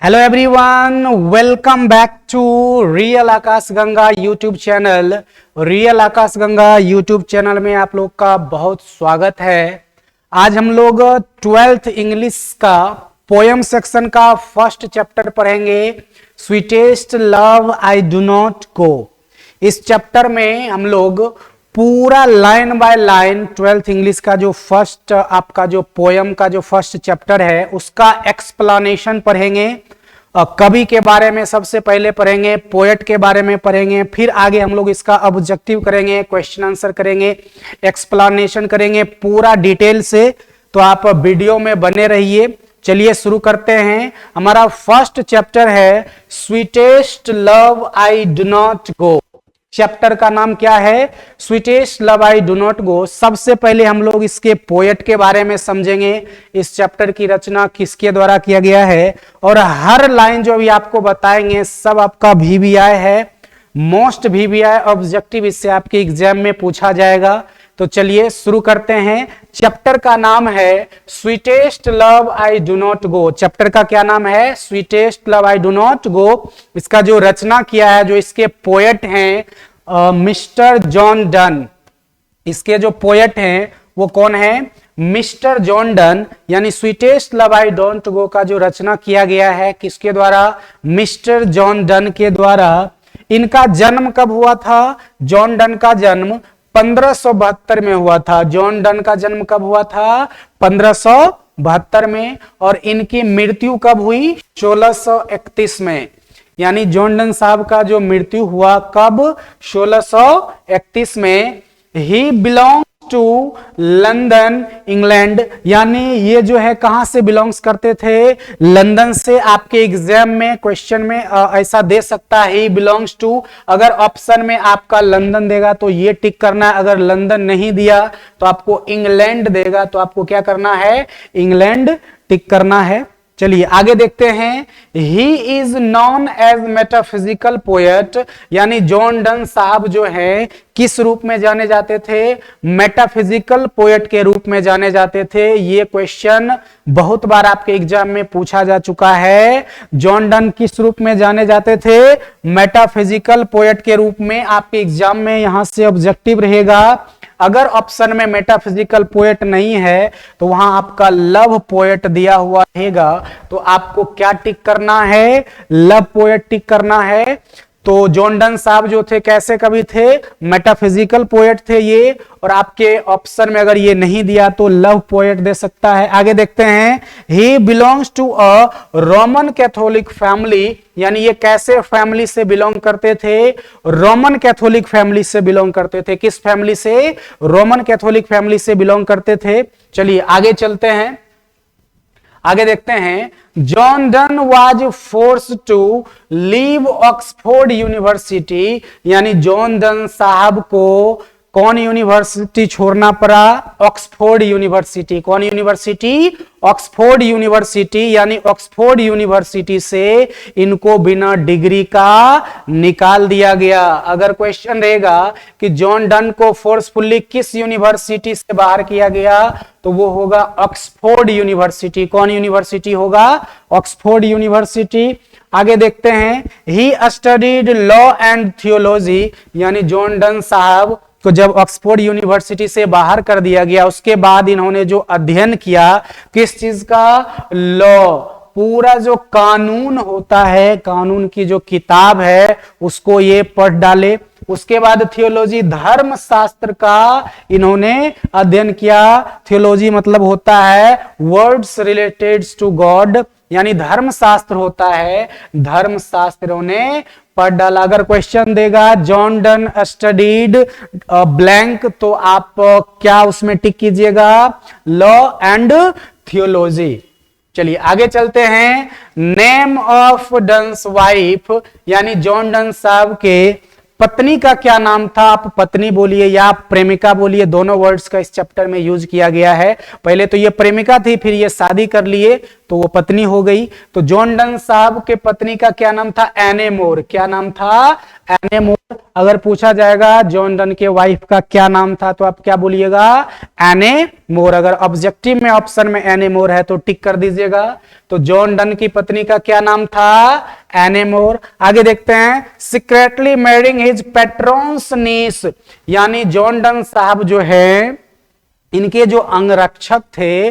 Hello everyone, welcome back to real Akash Ganga YouTube channel. Real Akash Ganga YouTube channel में आप लोग का बहुत स्वागत है। आज हम लोग 12th इंग्लिश का पोयम सेक्शन का फर्स्ट चैप्टर पढ़ेंगे, sweetest love I do not go. इस चैप्टर में हम लोग पूरा line by line 12th English का जो फर्स्ट आपका जो पोयम का जो फर्स्ट चैप्टर है उसका एक्सप्लेनेशन पढ़ेंगे। कवि के बारे में सबसे पहले पढ़ेंगे, पोएट के बारे में पढ़ेंगे, फिर आगे हम लोग इसका ऑब्जेक्टिव करेंगे, क्वेश्चन आंसर करेंगे, एक्सप्लेनेशन करेंगे पूरा डिटेल से। तो आप वीडियो में बने रहिए। चलिए शुरू करते हैं। हमारा फर्स्ट चैप्टर है sweetest love I do not go. Chapter का नाम क्या है? Sweetest love I do not go. सबसे पहले हम लोग इसके पोएट के बारे में समझेंगे, इस चैप्टर की रचना किसके द्वारा किया गया है, और हर लाइन जो भी आपको बताएंगे सब आपका VBI है, मोस्ट VBI ऑब्जेक्टिव, इससे आपके एग्जाम में पूछा जाएगा। तो चलिए शुरू करते हैं। चैप्टर का नाम है sweetest love I do not go. Chapter का क्या नाम है? Sweetest love I do not go. इसका जो रचना किया है, जो इसके पोएट हैं मिस्टर जॉन डन। इसके जो पोएट हैं वो कौन है? Mister John Donne. यानी sweetest love I don't go का जो रचना किया गया है किसके द्वारा? मिस्टर जॉन डन के द्वारा। इनका जन्म कब हुआ था? जॉन डन का जन्म 1572 में हुआ था। जॉन डन का जन्म कब हुआ था? 1572 में। और इनकी मृत्यु कब हुई? 1631 में। यानी जॉन डन साहब का जो मृत्यु हुआ कब? 1631 में। ही बिलोंग टू लंदन इंग्लैंड। यानी ये जो है कहां से बिलोंग्स करते थे? लंदन से। आपके एग्जाम में क्वेश्चन में ऐसा दे सकता है ही बिलोंग्स टू। अगर ऑप्शन में आपका लंदन देगा तो ये टिक करना है, अगर लंदन नहीं दिया तो आपको इंग्लैंड देगा, तो आपको क्या करना है? इंग्लैंड टिक करना है। चलिए आगे देखते हैं। He is known as metaphysical poet. यानी जॉन डन साहब जो है किस रूप में जाने जाते थे? मेटाफिजिकल पोएट के रूप में जाने जाते थे। ये क्वेश्चन बहुत बार आपके एग्जाम में पूछा जा चुका है। जॉन डन किस रूप में जाने जाते थे? मेटाफिजिकल पोएट के रूप में। आपके एग्जाम में यहां से ऑब्जेक्टिव रहेगा, अगर ऑप्शन में मेटाफिजिकल पोएट नहीं है तो वहां आपका लव पोएट दिया हुआ रहेगा, तो आपको क्या टिक करना है? लव पोएट टिक करना है। तो जॉन डन साहब जो थे कैसे कवि थे? मेटाफिजिकल पोएट थे ये। और आपके ऑप्शन में अगर ये नहीं दिया तो लव पोएट दे सकता है। आगे देखते हैं। He belongs to a Roman Catholic family. यानी ये कैसे फैमिली से बिलोंग करते थे? रोमन कैथोलिक फैमिली से बिलोंग करते थे। किस फैमिली से? रोमन कैथोलिक फैमिली से बिलोंग करते थे। चलिए आगे चलते हैं, आगे देखते हैं। John Donne was force to leave Oxford University. यानी जॉन डन साहब को कौन यूनिवर्सिटी छोड़ना पड़ा? Oxford University. कौन यूनिवर्सिटी? Oxford University. यानी ऑक्सफोर्ड यूनिवर्सिटी से इनको बिना डिग्री का निकाल दिया गया। अगर क्वेश्चन रहेगा कि जॉन डन को फोर्सफुली किस यूनिवर्सिटी से बाहर किया गया, तो वो होगा ऑक्सफोर्ड यूनिवर्सिटी। कौन यूनिवर्सिटी होगा? Oxford university. आगे देखते हैं। He studied law and theology. यानी जॉन डन साहब को जब ऑक्सफोर्ड यूनिवर्सिटी से बाहर कर दिया गया उसके बाद इन्होंने जो अध्ययन किया किस चीज का? लॉ। पूरा जो कानून होता है, कानून की जो किताब है उसको ये पढ़ डाले। उसके बाद थियोलॉजी, धर्म शास्त्र का इन्होंने अध्ययन किया। थियोलॉजी मतलब होता है वर्ड्स रिलेटेड टू गॉड। यानी धर्म शास्त्र होता है, धर्म शास्त्र इन्होंने पढ़ डाला। अगर क्वेश्चन देगा जॉन डन स्टडीड ब्लैंक, तो आप क्या उसमें टिक कीजिएगा? Law and theology. चलिए आगे चलते हैं। Name of Donne's wife. यानी जॉन डन साहब के पत्नी का क्या नाम था? आप पत्नी बोलिए या प्रेमिका बोलिए, दोनों वर्ड्स का इस चैप्टर में यूज किया गया है। पहले तो ये प्रेमिका थी, फिर ये शादी कर लिए तो वो पत्नी हो गई। तो जॉन डन साहब के पत्नी का क्या नाम था? एने मोर। क्या नाम था? एने मोर। अगर पूछा जाएगा जॉन डन के वाइफ का क्या नाम था तो आप क्या बोलिएगा, एने मोर। अगर ऑब्जेक्टिव में ऑप्शन में एने मोर है तो टिक कर दीजिएगा। तो जॉन डन की पत्नी का क्या नाम था, एने मोर। आगे देखते हैं, सीक्रेटली मैरिंग हिज पेट्रॉन्स नीस, यानी जॉन डन साहब जो है इनके जो अंगरक्षक थे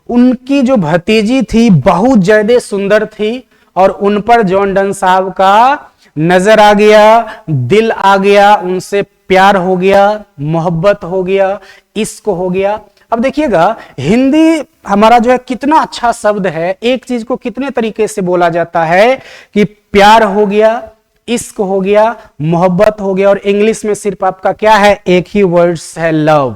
उनकी जो भतीजी थी बहुत ज्यादा सुंदर थी और उन पर जॉन डन साहब का नजर आ गया, दिल आ गया, उनसे प्यार हो गया, मोहब्बत हो गया, इश्क हो गया। अब देखिएगा हिंदी हमारा जो है कितना अच्छा शब्द है, एक चीज को कितने तरीके से बोला जाता है कि प्यार हो गया, इश्क हो गया, मोहब्बत हो गया, और इंग्लिश में सिर्फ आपका क्या है, एक ही वर्ड्स है, लव।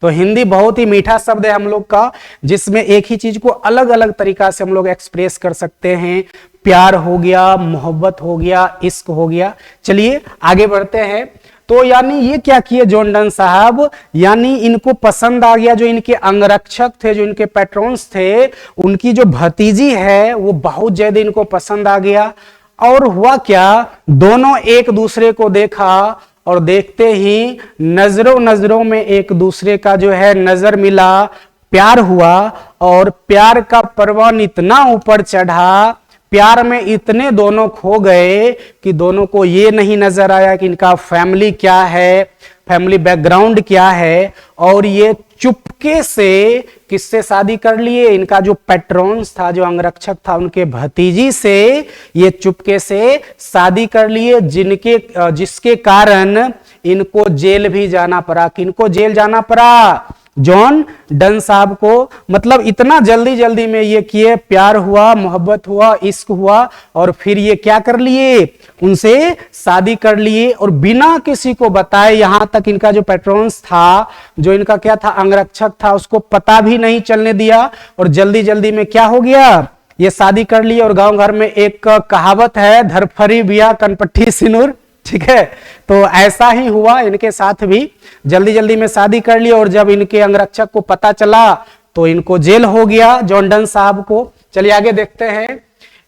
तो हिंदी बहुत ही मीठा शब्द है हम लोग का, जिसमें एक ही चीज को अलग अलग तरीका से हम लोग एक्सप्रेस कर सकते हैं। प्यार हो गया, मोहब्बत हो गया, इश्क हो गया। चलिए आगे बढ़ते हैं। तो यानी ये क्या किए जॉन डन साहब, यानी इनको पसंद आ गया, जो इनके अंगरक्षक थे, जो इनके पैट्रॉन्स थे, उनकी जो भतीजी है वो बहुत ज्यादा इनको पसंद आ गया। और हुआ क्या, दोनों एक दूसरे को देखा और देखते ही नजरों नजरों में एक दूसरे का जो है नजर मिला, प्यार हुआ। और प्यार का परवान इतना ऊपर चढ़ा, प्यार में इतने दोनों खो गए कि दोनों को ये नहीं नजर आया कि इनका फैमिली क्या है, फैमिली बैकग्राउंड क्या है। और ये चुपके से किससे शादी कर लिए, इनका जो पैट्रॉन्स था, जो अंगरक्षक था, उनके भतीजी से ये चुपके से शादी कर लिए, जिसके कारण इनको जेल भी जाना पड़ा। किनको जेल जाना पड़ा, जॉन डन साहब को। मतलब इतना जल्दी जल्दी में ये किए, प्यार हुआ, मोहब्बत हुआ, इश्क हुआ, और फिर ये क्या कर लिए, उनसे शादी कर लिए, और बिना किसी को बताए, यहां तक इनका जो पैट्रॉन्स था, जो इनका क्या था, अंगरक्षक था, उसको पता भी नहीं चलने दिया। और जल्दी जल्दी में क्या हो गया, ये शादी कर ली। और गांव घर में एक कहावत है, धरफरी बिया कनपट्टी सिनुर, ठीक है। तो ऐसा ही हुआ इनके साथ भी, जल्दी जल्दी में शादी कर ली। और जब इनके अंगरक्षक को पता चला तो इनको जेल हो गया, जॉन डन साहब को। चलिए आगे देखते हैं।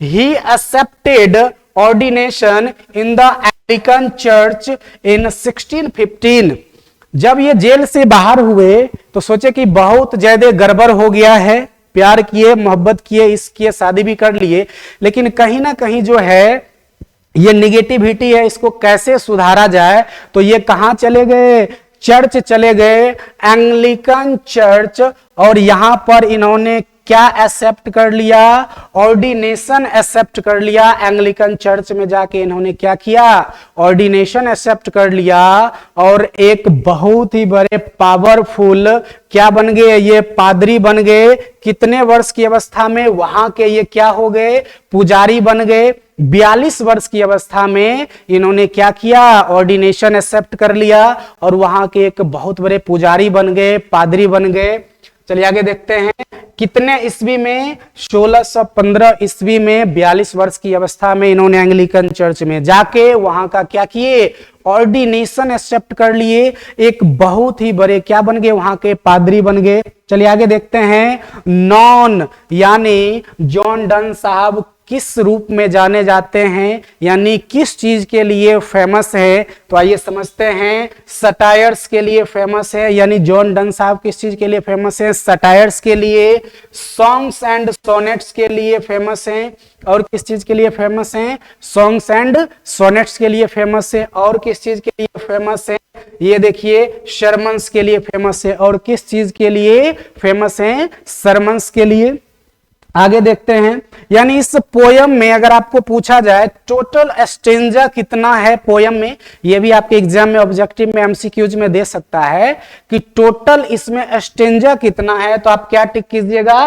He accepted ordination in the Anglican church इन 1615। जब ये जेल से बाहर हुए तो सोचे कि बहुत ज्यादा गड़बड़ हो गया है, प्यार किए, मोहब्बत किए, इश्क किए, शादी भी कर लिए, लेकिन कहीं ना कहीं जो है ये निगेटिविटी है, इसको कैसे सुधारा जाए। तो ये कहां चले गए, चर्च चले गए, एंग्लिकन चर्च। और यहां पर इन्होंने क्या एक्सेप्ट कर लिया, ऑर्डिनेशन एक्सेप्ट कर लिया। एंग्लिकन चर्च में जाके इन्होंने क्या किया, ऑर्डिनेशन एक्सेप्ट कर लिया, और एक बहुत ही बड़े पावरफुल क्या बन गए, ये पादरी बन गए। कितने वर्ष की अवस्था में, वहां के ये क्या हो गए, पुजारी बन गए। 42 वर्ष की अवस्था में इन्होंने क्या किया, ऑर्डिनेशन एक्सेप्ट कर लिया, और वहां के एक बहुत बड़े पुजारी बन गए, पादरी बन गए। चलिए आगे देखते हैं, कितने ईस्वी में, 1615 ईस्वी में 42 वर्ष की अवस्था में इन्होंने एंग्लिकन चर्च में जाके वहां का क्या किए, ऑर्डिनेशन एक्सेप्ट कर लिए। एक बहुत ही बड़े क्या बन गए, वहां के पादरी बन गए। चलिए आगे देखते हैं, नॉन यानी जॉन डन साहब किस रूप में जाने जाते हैं, यानी किस चीज के लिए फेमस है। तो आइए समझते हैं, सटायर्स के लिए फेमस है। यानी जॉन डन साहब किस चीज के लिए फेमस है, सटायर्स के लिए। सॉन्ग्स एंड सोनेट्स के लिए फेमस हैं। और किस चीज के लिए फेमस हैं, सॉन्ग्स एंड सोनेट्स के लिए फेमस है। और किस चीज के लिए फेमस है, ये देखिए, शर्मन्स के लिए फेमस है। और किस चीज के लिए फेमस है, सरमन्स के लिए। आगे देखते हैं, यानी इस पोयम में अगर आपको पूछा जाए टोटल स्टेंजा कितना है पोयम में, ये भी आपके एग्जाम में ऑब्जेक्टिव में एमसीक्यूज में दे सकता है कि टोटल इसमें स्टेंजा कितना है। तो आप क्या टिक कीजिएगा,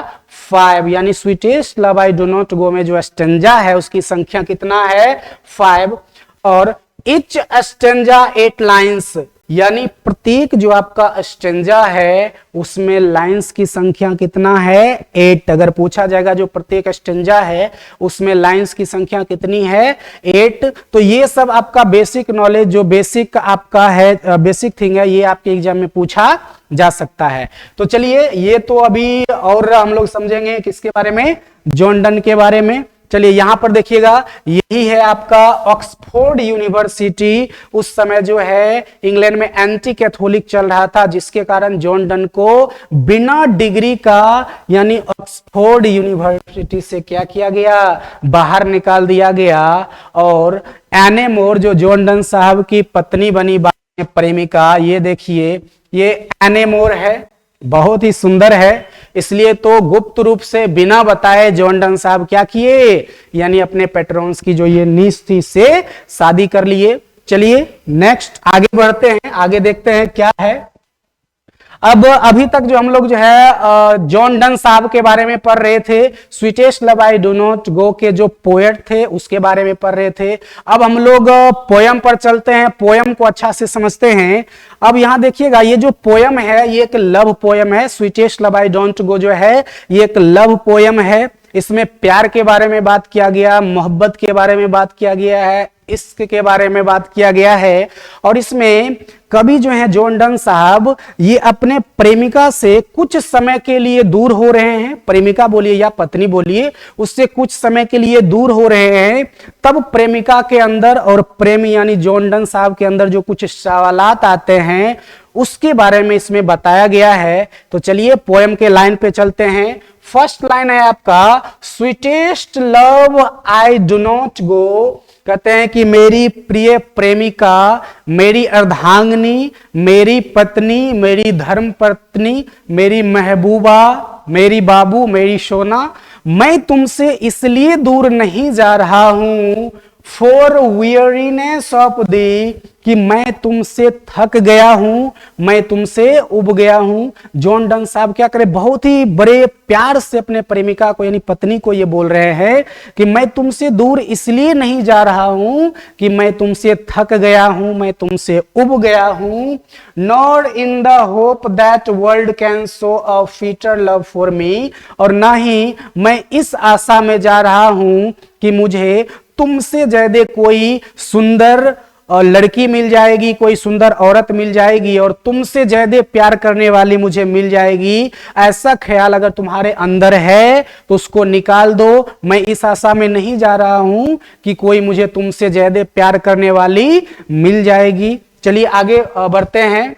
5। यानी sweetest love I do not go में जो स्टेंजा है उसकी संख्या कितना है, 5। और इच स्टेंजा 8 लाइन्स, यानी प्रत्येक जो आपका स्टेंजा है उसमें लाइंस की संख्या कितना है, 8। अगर पूछा जाएगा जो प्रत्येक स्टेंजा है उसमें लाइंस की संख्या कितनी है, 8। तो ये सब आपका बेसिक नॉलेज, जो बेसिक आपका है, बेसिक थिंग है, ये आपके एग्जाम में पूछा जा सकता है। तो चलिए, ये तो अभी और हम लोग समझेंगे किसके बारे में, जॉन डन के बारे में। चलिए यहां पर देखिएगा, यही है आपका ऑक्सफोर्ड यूनिवर्सिटी। उस समय जो है इंग्लैंड में एंटी कैथोलिक चल रहा था, जिसके कारण जॉन डन को बिना डिग्री का यानी ऑक्सफोर्ड यूनिवर्सिटी से क्या किया गया, बाहर निकाल दिया गया। और एने मोर जो जॉन डन साहब की पत्नी बनी, प्रेमिका, ये देखिए ये एने मोर है, बहुत ही सुंदर है। इसलिए तो गुप्त रूप से बिना बताए जॉन डन साहब क्या किए, यानी अपने पेट्रोन्स की जो ये नीस थी से शादी कर लिए। चलिए नेक्स्ट आगे बढ़ते हैं, आगे देखते हैं क्या है। अब अभी तक जो हम लोग जो है जॉन डन साहब के बारे में पढ़ रहे थे, sweetest love I do not go के जो पोएट थे उसके बारे में पढ़ रहे थे। अब हम लोग पोयम पर चलते हैं, पोयम को अच्छा से समझते हैं। अब यहां देखिएगा, ये जो पोयम है ये एक लव पोयम है। स्वीटेस्ट लव आई डोंट गो जो है ये एक लव पोयम है। इसमें प्यार के बारे में बात किया गया, मोहब्बत के बारे में बात किया गया है, इश्क के बारे में बात किया गया है। और इसमें कवि जो है जॉन डन साहब ये अपने प्रेमिका से कुछ समय के लिए दूर हो रहे हैं, प्रेमिका बोलिए या पत्नी बोलिए, उससे कुछ समय के लिए दूर हो रहे हैं। तब प्रेमिका के अंदर और प्रेमी यानी जॉन डन साहब के अंदर जो कुछ सवालात आते हैं उसके बारे में इसमें बताया गया है। तो चलिए पोएम के लाइन पे चलते हैं। फर्स्ट लाइन है आपका, sweetest love I do not go. कहते हैं कि मेरी प्रिय प्रेमिका, मेरी अर्धांगिनी, मेरी पत्नी, मेरी धर्म पत्नी, मेरी महबूबा, मेरी बाबू, मेरी सोना, मैं तुमसे इसलिए दूर नहीं जा रहा हूं फॉर weariness ऑफ दी, कि मैं तुमसे थक गया हूं, मैं तुमसे उब गया हूं। जॉन डन साहब क्या करे, बहुत ही बड़े प्यार से अपने प्रेमिका को यानी पत्नी को ये बोल रहे हैं कि मैं तुमसे दूर इसलिए नहीं जा रहा हूं कि मैं तुमसे थक गया हूं, मैं तुमसे उब गया हूं। Not in the hope that world can show a fitter love for me, और ना ही मैं इस आशा में जा रहा हूं कि मुझे तुमसे ज्यादा कोई सुंदर लड़की मिल जाएगी, कोई सुंदर औरत मिल जाएगी और तुमसे ज्यादा प्यार करने वाली मुझे मिल जाएगी। ऐसा ख्याल अगर तुम्हारे अंदर है तो उसको निकाल दो। मैं इस आशा में नहीं जा रहा हूं कि कोई मुझे तुमसे ज्यादा प्यार करने वाली मिल जाएगी। चलिए आगे बढ़ते हैं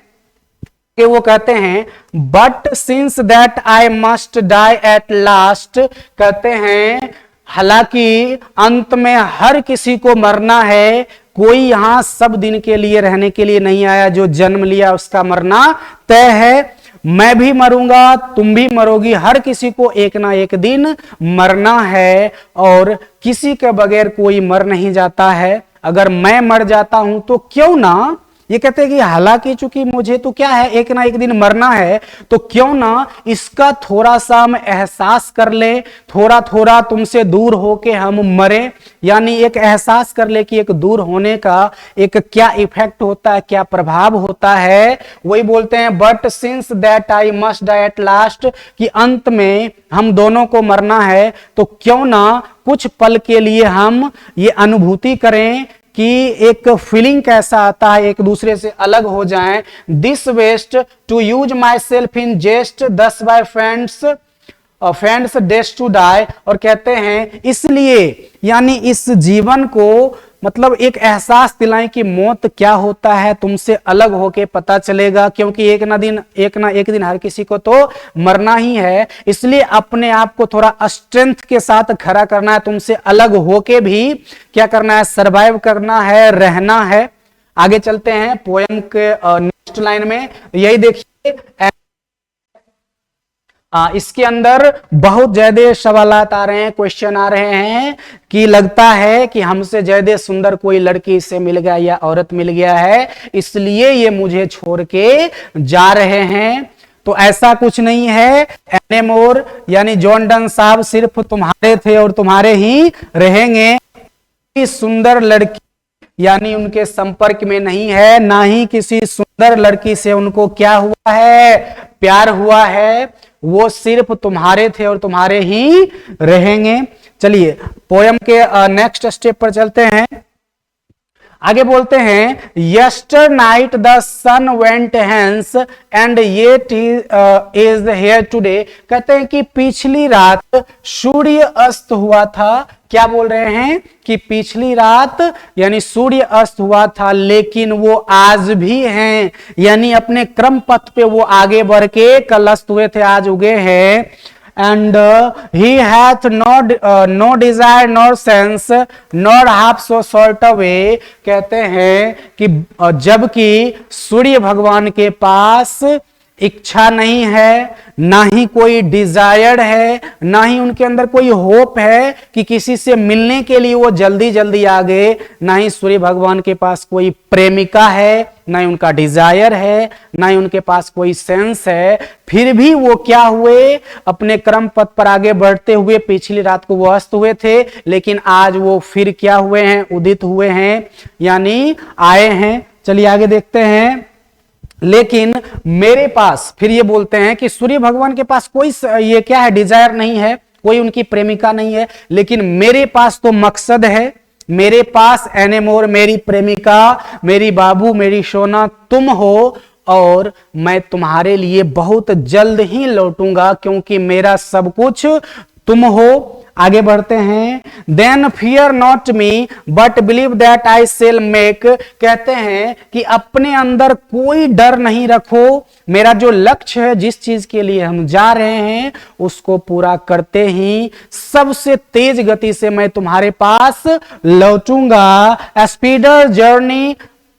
कि वो कहते हैं but since that I must die at last. कहते हैं हालांकि अंत में हर किसी को मरना है, कोई यहां सब दिन के लिए रहने के लिए नहीं आया, जो जन्म लिया उसका मरना तय है। मैं भी मरूंगा, तुम भी मरोगी, हर किसी को एक ना एक दिन मरना है और किसी के बगैर कोई मर नहीं जाता है। अगर मैं मर जाता हूं तो क्यों ना, ये कहते हैं कि हालांकि चूंकि मुझे तो क्या है एक ना एक दिन मरना है, तो क्यों ना इसका थोड़ा सा हम एहसास कर ले, थोड़ा थोड़ा तुमसे दूर होके हम मरे, यानी एक एहसास कर ले कि एक दूर होने का एक क्या इफेक्ट होता है, क्या प्रभाव होता है। वही बोलते हैं but since that I must die at last, कि अंत में हम दोनों को मरना है, तो क्यों ना कुछ पल के लिए हम ये अनुभूति करें कि एक फीलिंग कैसा आता है, एक दूसरे से अलग हो जाएं। This was to use myself in jest thus by friends friends dressed to die. और कहते हैं इसलिए यानी इस जीवन को मतलब एक एहसास दिलाएं कि मौत क्या होता है, तुमसे अलग होके पता चलेगा, क्योंकि एक ना एक दिन हर किसी को तो मरना ही है। इसलिए अपने आप को थोड़ा स्ट्रेंथ के साथ खड़ा करना है, तुमसे अलग होके भी क्या करना है, सरवाइव करना है, रहना है। आगे चलते हैं पोएम के नेक्स्ट लाइन में, यही देखिए इसके अंदर बहुत ज्यादा सवालात आ रहे हैं, क्वेश्चन आ रहे हैं कि लगता है कि हमसे ज्यादा सुंदर कोई लड़की से मिल गया या औरत मिल गया है, इसलिए ये मुझे छोड़ के जा रहे हैं। तो ऐसा कुछ नहीं है। एने मोर यानी जॉन डन साहब सिर्फ तुम्हारे थे और तुम्हारे ही रहेंगे। सुंदर लड़की यानी उनके संपर्क में नहीं है, ना ही किसी सुंदर लड़की से उनको क्या हुआ है, प्यार हुआ है। वो सिर्फ तुम्हारे थे और तुम्हारे ही रहेंगे। चलिए पोयम के नेक्स्ट स्टेप पर चलते हैं। आगे बोलते हैं yesternight the sun went hence and yet is here today. कहते हैं कि पिछली रात सूर्य अस्त हुआ था। क्या बोल रहे हैं कि पिछली रात यानी सूर्य अस्त हुआ था, लेकिन वो आज भी हैं, यानी अपने क्रम पथ पे वो आगे बढ़ के कल अस्त हुए थे, आज उगे हैं। And he hath no desire nor sense nor half so sort of way। कहते हैं कि जबकि सूर्य भगवान के पास इच्छा नहीं है, ना ही कोई डिजायर है, ना ही उनके अंदर कोई होप है कि किसी से मिलने के लिए वो जल्दी जल्दी आ गए, ना ही सूर्य भगवान के पास कोई प्रेमिका है, ना ही उनका डिजायर है, ना ही उनके पास कोई सेंस है। फिर भी वो क्या हुए, अपने क्रम पथ पर आगे बढ़ते हुए पिछली रात को वो अस्त हुए थे, लेकिन आज वो फिर क्या हुए हैं, उदित हुए हैं, यानी आए हैं। चलिए आगे देखते हैं। लेकिन मेरे पास, फिर ये बोलते हैं कि सूर्य भगवान के पास कोई ये क्या है, डिजायर नहीं है, कोई उनकी प्रेमिका नहीं है, लेकिन मेरे पास तो मकसद है। मेरे पास एनेमोर, मेरी प्रेमिका, मेरी बाबू, मेरी सोना तुम हो, और मैं तुम्हारे लिए बहुत जल्द ही लौटूंगा, क्योंकि मेरा सब कुछ तुम हो। आगे बढ़ते हैं। Then fear not me but believe that I shall make. कहते हैं कि अपने अंदर कोई डर नहीं रखो, मेरा जो लक्ष्य है, जिस चीज के लिए हम जा रहे हैं, उसको पूरा करते ही सबसे तेज गति से मैं तुम्हारे पास लौटूंगा। Speedier journey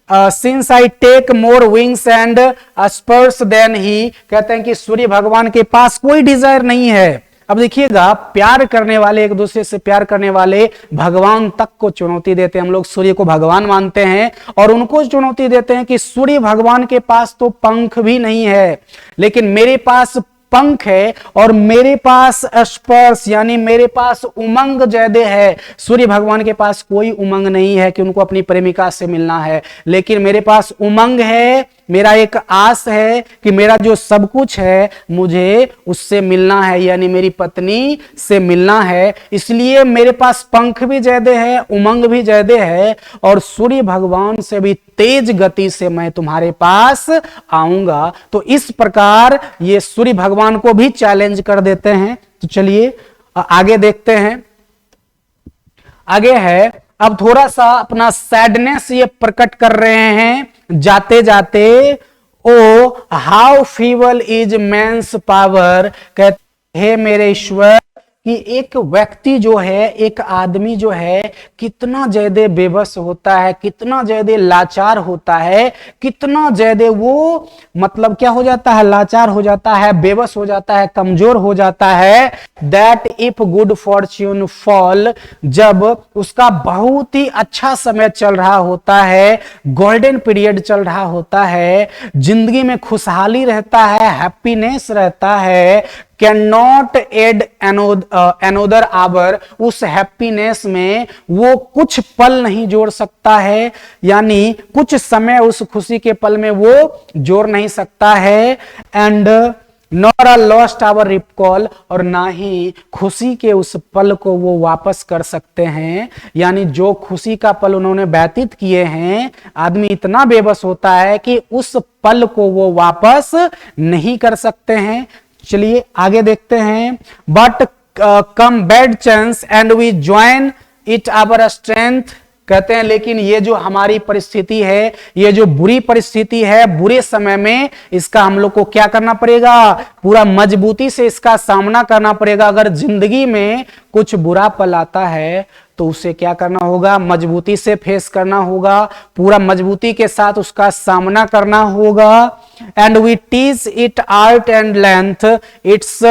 since I take more wings and spurs than he. कहते हैं कि सूर्य भगवान के पास कोई डिजायर नहीं है। अब देखिएगा, प्यार करने वाले, एक दूसरे से प्यार करने वाले भगवान तक को चुनौती देते हैं। हम लोग सूर्य को भगवान मानते हैं और उनको चुनौती देते हैं कि सूर्य भगवान के पास तो पंख भी नहीं है, लेकिन मेरे पास पंख है और मेरे पास स्पर्श यानी मेरे पास उमंग ज्यादा है। सूर्य भगवान के पास कोई उमंग नहीं है कि उनको अपनी प्रेमिका से मिलना है, लेकिन मेरे पास उमंग है। मेरा एक आस है कि मेरा जो सब कुछ है, मुझे उससे मिलना है, यानी मेरी पत्नी से मिलना है। इसलिए मेरे पास पंख भी ज्यादा है, उमंग भी ज्यादा है, और सूर्य भगवान से भी तेज गति से मैं तुम्हारे पास आऊंगा। तो इस प्रकार ये सूर्य भगवान को भी चैलेंज कर देते हैं। तो चलिए आगे देखते हैं। आगे है, अब थोड़ा सा अपना सैडनेस ये प्रकट कर रहे हैं जाते जाते। O how feeble is man's power. कहते हैं मेरे ईश्वर कि एक व्यक्ति जो है, एक आदमी जो है, कितना ज्यादा बेबस होता है, कितना ज्यादा लाचार होता है, कितना ज्यादा वो मतलब क्या हो जाता है, लाचार हो जाता है, बेबस हो जाता है, कमजोर हो जाता है। That if good Fortune fall, जब उसका बहुत ही अच्छा समय चल रहा होता है, गोल्डन पीरियड चल रहा होता है, जिंदगी में खुशहाली रहता है, हैप्पीनेस रहता है, cannot add another hour, उस हैप्पीनेस में वो कुछ पल नहीं जोड़ सकता है, यानी कुछ समय उस खुशी के पल में वो जोड़ नहीं सकता है। And nor a lost hour recall, और ना ही खुशी के उस पल को वो वापस कर सकते हैं, यानी जो खुशी का पल उन्होंने व्यतीत किए हैं, आदमी इतना बेबस होता है कि उस पल को वो वापस नहीं कर सकते हैं। चलिए आगे देखते हैं। But come bad chance and we join it our strength. कहते हैं लेकिन ये जो हमारी परिस्थिति है, ये जो बुरी परिस्थिति है, बुरे समय में इसका हम लोग को क्या करना पड़ेगा, पूरा मजबूती से इसका सामना करना पड़ेगा। अगर जिंदगी में कुछ बुरा पल आता है तो उसे क्या करना होगा, मजबूती से फेस करना होगा, पूरा मजबूती के साथ उसका सामना करना होगा। And we teach it art and length, it's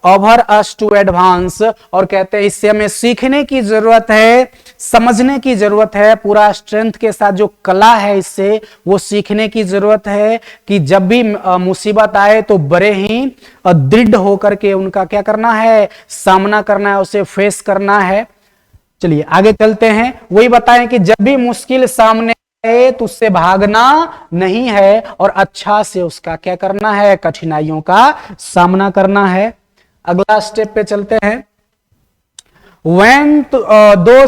over us to advance. और कहते हैं इससे हमें सीखने की जरूरत है, समझने की जरूरत है, पूरा स्ट्रेंथ के साथ जो कला है इससे वो सीखने की जरूरत है कि जब भी मुसीबत आए तो बड़े ही दृढ़ होकर के उनका क्या करना है, सामना करना है, उसे फेस करना है। चलिए आगे चलते हैं। वही बताएं कि जब भी मुश्किल सामने आए तो उससे भागना नहीं है और अच्छा से उसका क्या करना है, कठिनाइयों का सामना करना है। अगला स्टेप पे चलते हैं। when दो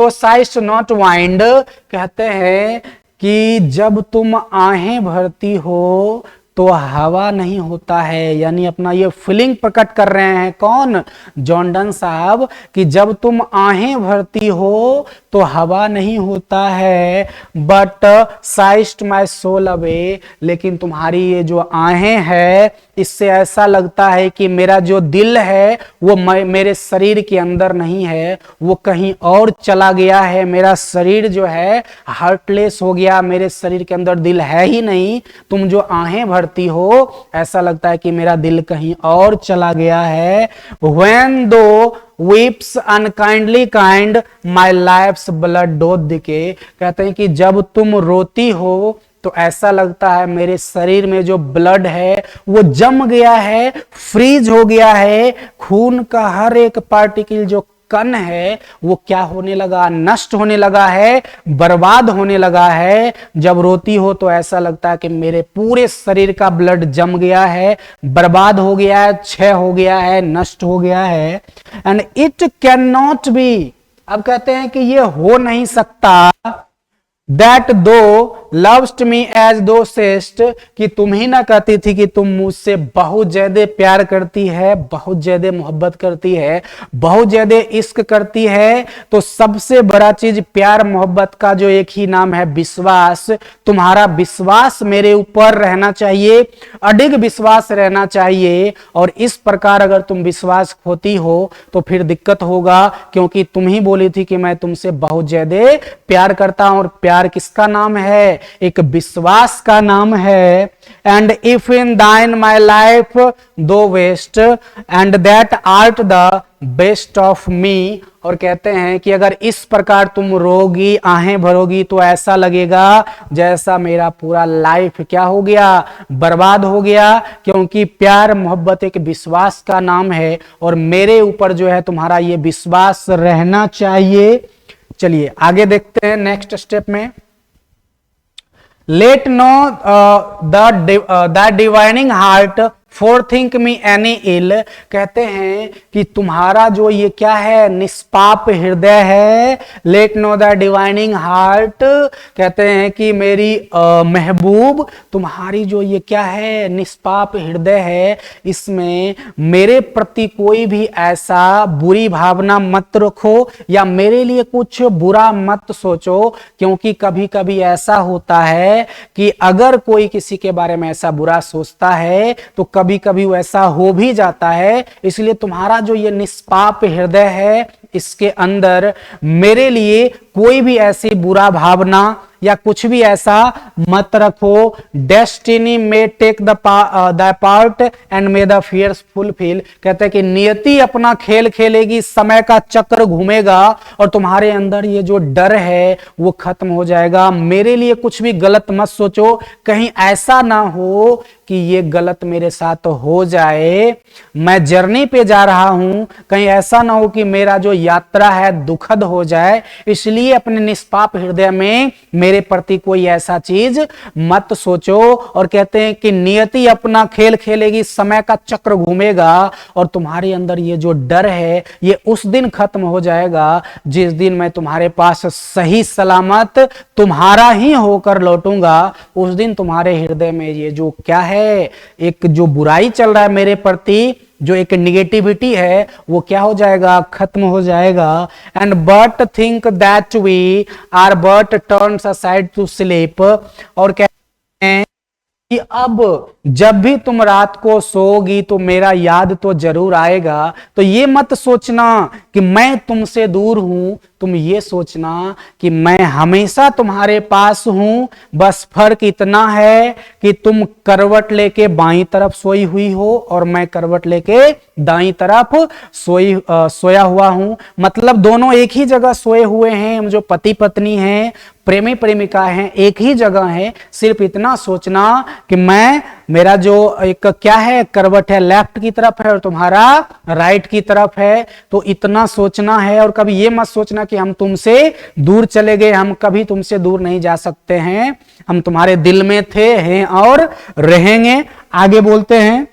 साइस्ट नॉट वाइंड, कहते हैं कि जब तुम आहें भरती हो तो हवा नहीं होता है। यानी अपना ये फीलिंग प्रकट कर रहे हैं कौन, जॉन डन साहब, कि जब तुम आहें भरती हो तो हवा नहीं होता है। बट साइस्ट माई सोल अवे, लेकिन तुम्हारी ये जो आहें है इससे ऐसा लगता है कि मेरा जो दिल है वो मेरे शरीर के अंदर नहीं है, वो कहीं और चला गया है। मेरा शरीर जो है हार्टलेस हो गया, मेरे शरीर के अंदर दिल है ही नहीं। तुम जो आहें भरती हो ऐसा लगता है कि मेरा दिल कहीं और चला गया है। When दो weeps unkindly kind my life's blood doth decay, कहते हैं कि जब तुम रोती हो तो ऐसा लगता है मेरे शरीर में जो ब्लड है वो जम गया है, फ्रीज हो गया है। खून का हर एक पार्टिकल जो कण है वो क्या होने लगा, नष्ट होने लगा है, बर्बाद होने लगा है। जब रोती हो तो ऐसा लगता है कि मेरे पूरे शरीर का ब्लड जम गया है, बर्बाद हो गया है, क्षय हो गया है, नष्ट हो गया है। And it can not be, अब कहते हैं कि ये हो नहीं सकता, दैट दो लव्स्ट मी एज दो सेस्ट, कि तुम ही ना कहती थी कि तुम मुझसे बहुत ज्यादा प्यार करती है, बहुत ज्यादा मोहब्बत करती है, बहुत ज्यादा इश्क करती है। तो सबसे बड़ा चीज प्यार मोहब्बत का जो एक ही नाम है विश्वास। तुम्हारा विश्वास मेरे ऊपर रहना चाहिए, अडिग विश्वास रहना चाहिए। और इस प्रकार अगर तुम विश्वास खोती हो तो फिर दिक्कत होगा, क्योंकि तुम ही बोली थी कि मैं तुमसे बहुत ज्यादा प्यार करता हूं। और प्यार किसका नाम है, एक विश्वास का नाम है। And if in thine my life thou waste and that art the best of me, और कहते हैं कि अगर इस प्रकार तुम रोगी, आहें भरोगी, तो ऐसा लगेगा जैसा मेरा पूरा लाइफ क्या हो गया, बर्बाद हो गया। क्योंकि प्यार मोहब्बत एक विश्वास का नाम है और मेरे ऊपर जो है तुम्हारा ये विश्वास रहना चाहिए। चलिए आगे देखते हैं नेक्स्ट स्टेप में। Let know the divining heart forethink me any ill, कहते हैं कि तुम्हारा जो ये क्या है, निष्पाप हृदय है। Let know the divining heart, कहते हैं कि मेरी महबूब, तुम्हारी जो ये क्या है, निष्पाप हृदय है, इसमें मेरे प्रति कोई भी ऐसा बुरी भावना मत रखो या मेरे लिए कुछ बुरा मत सोचो। क्योंकि कभी कभी ऐसा होता है कि अगर कोई किसी के बारे में ऐसा बुरा सोचता है तो कभी कभी वैसा हो भी जाता है। इसलिए तुम्हारा जो ये निष्पाप हृदय है इसके अंदर मेरे लिए कोई भी ऐसी बुरा भावना या कुछ भी ऐसा मत रखो। डेस्टिनी में take the part and may the fears fulfil, कहते हैं कि नियति अपना खेल खेलेगी, समय का चक्र घूमेगा और तुम्हारे अंदर ये जो डर है वो खत्म हो जाएगा। मेरे लिए कुछ भी गलत मत सोचो, कहीं ऐसा ना हो कि ये गलत मेरे साथ हो जाए। मैं जर्नी पे जा रहा हूं, कहीं ऐसा ना हो कि मेरा जो यात्रा है दुखद हो जाए। इसलिए अपने निष्पाप हृदय में मेरे प्रति कोई ऐसा चीज मत सोचो। और कहते हैं कि नियति अपना खेल खेलेगी, समय का चक्र घूमेगा और तुम्हारे अंदर ये जो डर है ये उस दिन खत्म हो जाएगा जिस दिन मैं तुम्हारे पास सही सलामत तुम्हारा ही होकर लौटूंगा। उस दिन तुम्हारे हृदय में ये जो क्या है, एक जो बुराई चल रहा है मेरे प्रति, जो एक निगेटिविटी है, वो क्या हो जाएगा, खत्म हो जाएगा। And but think that we are but turns aside to sleep, और कहते हैं कि अब जब भी तुम रात को सोओगी तो मेरा याद तो जरूर आएगा। तो ये मत सोचना कि मैं तुमसे दूर हूं, तुम ये सोचना कि मैं हमेशा तुम्हारे पास हूं। बस फर्क इतना है कि तुम करवट लेके बाईं तरफ सोई हुई हो और मैं करवट लेके दाईं तरफ सोया हुआ हूं। मतलब दोनों एक ही जगह सोए हुए हैं, हम जो पति पत्नी हैं, प्रेमी प्रेमिका हैं, एक ही जगह है। सिर्फ इतना सोचना कि मेरा जो एक क्या है, करवट है लेफ्ट की तरफ है और तुम्हारा राइट की तरफ है। तो इतना सोचना है। और कभी ये मत सोचना कि हम तुमसे दूर चले गए, हम कभी तुमसे दूर नहीं जा सकते हैं, हम तुम्हारे दिल में थे, हैं और रहेंगे। आगे बोलते हैं,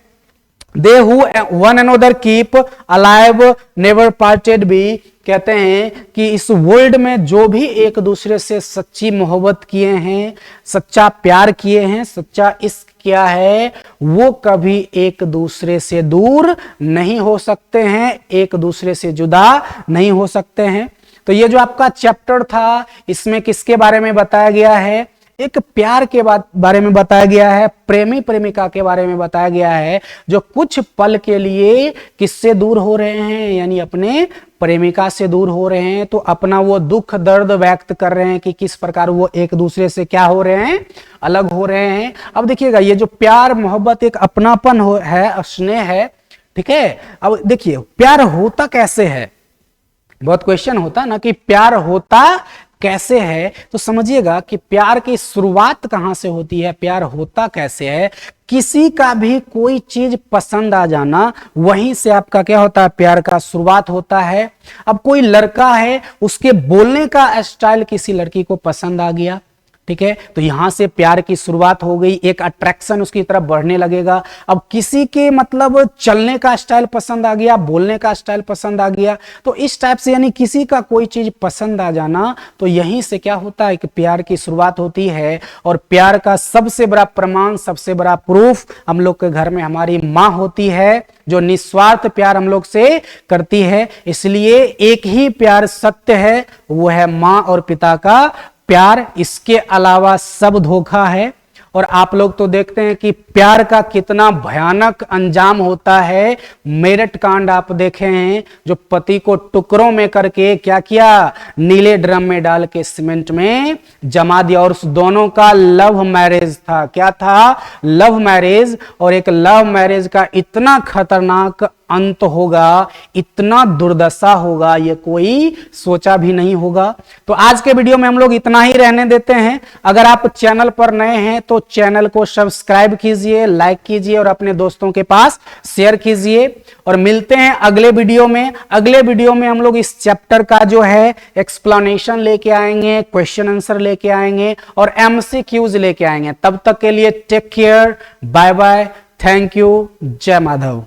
they who one another keep alive never parted be, कहते हैं कि इस वर्ल्ड में जो भी एक दूसरे से सच्ची मोहब्बत किए हैं, सच्चा प्यार किए हैं, सच्चा इश्क किया है, वो कभी एक दूसरे से दूर नहीं हो सकते हैं, एक दूसरे से जुदा नहीं हो सकते हैं। तो ये जो आपका चैप्टर था, इसमें किसके बारे में बताया गया है? एक प्यार के बारे में बताया गया है, प्रेमी प्रेमिका के बारे में बताया गया है, जो कुछ पल के लिए किससे दूर हो रहे हैं, यानी अपने प्रेमिका से दूर हो रहे हैं। तो अपना वो दुख दर्द व्यक्त कर रहे हैं कि किस प्रकार वो एक दूसरे से क्या हो रहे हैं, अलग हो रहे हैं। अब देखिएगा, ये जो प्यार मोहब्बत एक अपनापन है, स्नेह है, ठीक है। अब देखिए प्यार होता कैसे है, बहुत क्वेश्चन होता ना कि प्यार होता कैसे है। तो समझिएगा कि प्यार की शुरुआत कहां से होती है, प्यार होता कैसे है। किसी का भी कोई चीज पसंद आ जाना, वहीं से आपका क्या होता है, प्यार का शुरुआत होता है। अब कोई लड़का है, उसके बोलने का स्टाइल किसी लड़की को पसंद आ गया, ठीक है, तो यहां से प्यार की शुरुआत हो गई, एक अट्रैक्शन उसकी तरफ बढ़ने लगेगा। अब किसी के मतलब चलने का स्टाइल पसंद आ गया, बोलने का स्टाइल पसंद आ गया, तो इस टाइप से यानी किसी का कोई चीज पसंद आ जाना, तो यहीं से क्या होता है कि प्यार की शुरुआत होती है। और प्यार का सबसे बड़ा प्रमाण, सबसे बड़ा प्रूफ हम लोग के घर में हमारी माँ होती है, जो निस्वार्थ प्यार हम लोग से करती है। इसलिए एक ही प्यार सत्य है, वो है माँ और पिता का प्यार, इसके अलावा सब धोखा है। और आप लोग तो देखते हैं कि प्यार का कितना भयानक अंजाम होता है। मेरठ कांड आप देखे हैं, जो पति को टुकड़ों में करके क्या किया, नीले ड्रम में डाल के सीमेंट में जमा दिया। और उस दोनों का लव मैरिज था, क्या था, लव मैरिज। और एक लव मैरिज का इतना खतरनाक अंत होगा, इतना दुर्दशा होगा, ये कोई सोचा भी नहीं होगा। तो आज के वीडियो में हम लोग इतना ही रहने देते हैं। अगर आप चैनल पर नए हैं तो चैनल को सब्सक्राइब कीजिए, लाइक कीजिए और अपने दोस्तों के पास शेयर कीजिए। और मिलते हैं अगले वीडियो में। अगले वीडियो में हम लोग इस चैप्टर का जो है एक्सप्लेनेशन लेके आएंगे, क्वेश्चन आंसर लेके आएंगे और MCQs लेके आएंगे। तब तक के लिए take care, bye bye, thank you, जय माधव।